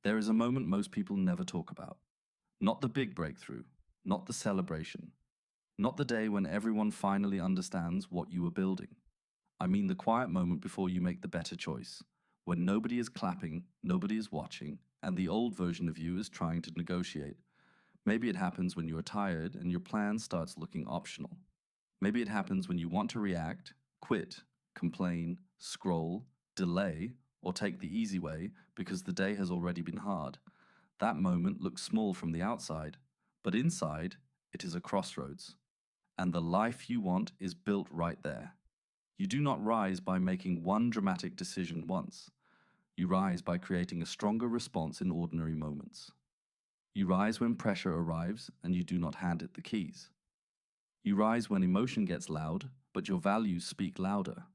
There is a moment most people never talk about. Not the big breakthrough, not the celebration, not the day when everyone finally understands what you were building. I mean the quiet moment before you make the better choice, when nobody is clapping, nobody is watching, and the old version of you is trying to negotiate. Maybe it happens when you are tired and your plan starts looking optional. Maybe it happens when you want to react, quit, complain, scroll, delay, or take the easy way because the day has already been hard. That moment looks small from the outside, but inside, it is a crossroads. And the life you want is built right there. You do not rise by making one dramatic decision once. You rise by creating a stronger response in ordinary moments. You rise when pressure arrives and you do not hand it the keys. You rise when emotion gets loud, but your values speak louder.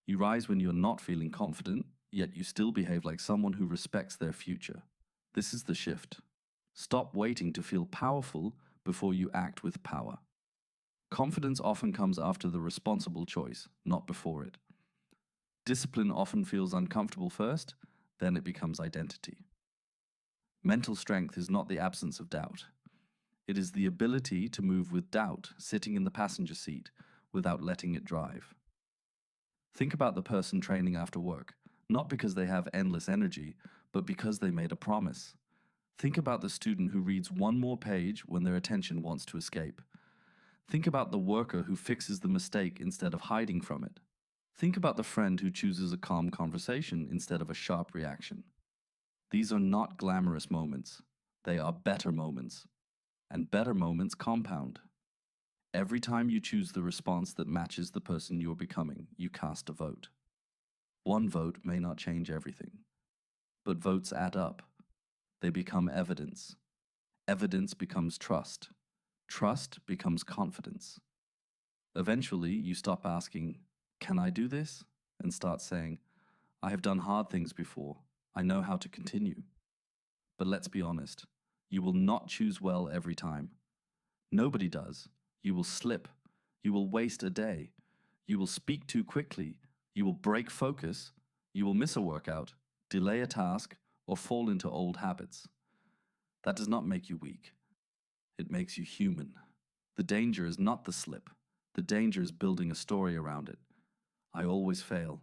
You rise when you're not feeling confident, yet you still behave like someone who respects their future. This is the shift. Stop waiting to feel powerful before you act with power. Confidence often comes after the responsible choice, not before it. Discipline often feels uncomfortable first, then it becomes identity. Mental strength is not the absence of doubt. It is the ability to move with doubt, sitting in the passenger seat, without letting it drive. Think about the person training after work, not because they have endless energy, but because they made a promise. Think about the student who reads one more page when their attention wants to escape. Think about the worker who fixes the mistake instead of hiding from it. Think about the friend who chooses a calm conversation instead of a sharp reaction. These are not glamorous moments. They are better moments. And better moments compound. Every time you choose the response that matches the person you're becoming, you cast a vote. One vote may not change everything, but votes add up. They become evidence. Evidence becomes trust. Trust becomes confidence. Eventually, you stop asking, "Can I do this?" and start saying, "I have done hard things before. I know how to continue." But let's be honest, you will not choose well every time. Nobody does. You will slip. You will waste a day. You will speak too quickly. You will break focus. You will miss a workout, delay a task, or fall into old habits. That does not make you weak. It makes you human. The danger is not the slip. The danger is building a story around it. I always fail.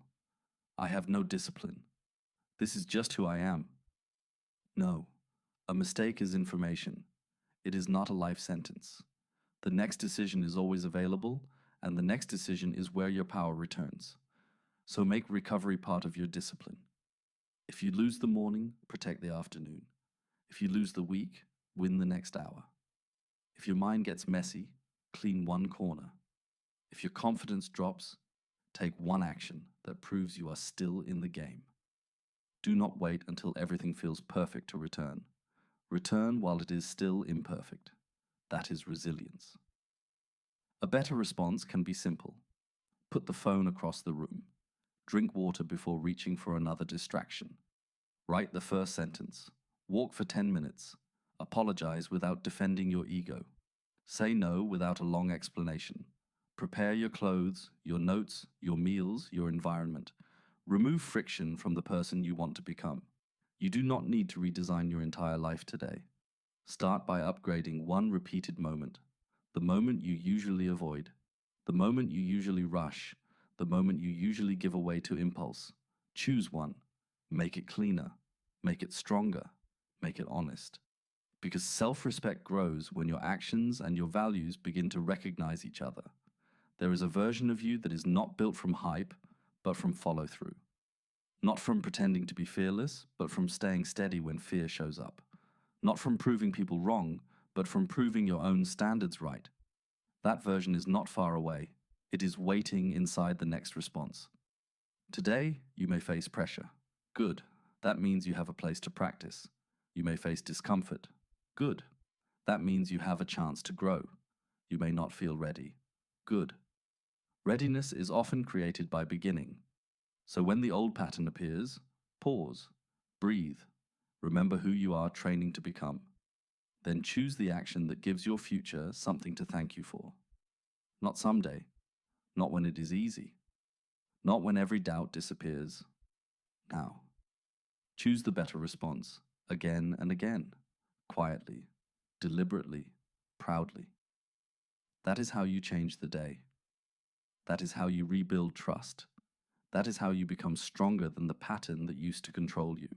I have no discipline. This is just who I am. No, a mistake is information. It is not a life sentence. The next decision is always available, and the next decision is where your power returns. So make recovery part of your discipline. If you lose the morning, protect the afternoon. If you lose the week, win the next hour. If your mind gets messy, clean one corner. If your confidence drops, take one action that proves you are still in the game. Do not wait until everything feels perfect to return. Return while it is still imperfect. That is resilience. A better response can be simple. Put the phone across the room. Drink water before reaching for another distraction. Write the first sentence. Walk for 10 minutes. Apologize without defending your ego. Say no without a long explanation. Prepare your clothes, your notes, your meals, your environment. Remove friction from the person you want to become. You do not need to redesign your entire life today. Start by upgrading one repeated moment. The moment you usually avoid. The moment you usually rush. The moment you usually give away to impulse. Choose one. Make it cleaner. Make it stronger. Make it honest. Because self-respect grows when your actions and your values begin to recognize each other. There is a version of you that is not built from hype, but from follow-through. Not from pretending to be fearless, but from staying steady when fear shows up. Not from proving people wrong, but from proving your own standards right. That version is not far away. It is waiting inside the next response. Today, you may face pressure. Good. That means you have a place to practice. You may face discomfort. Good. That means you have a chance to grow. You may not feel ready. Good. Readiness is often created by beginning. So when the old pattern appears, pause, breathe, remember who you are training to become. Then choose the action that gives your future something to thank you for. Not someday, not when it is easy, not when every doubt disappears. Now, choose the better response. again and again, quietly, deliberately, proudly. That is how you change the day. That is how you rebuild trust. That is how you become stronger than the pattern that used to control you.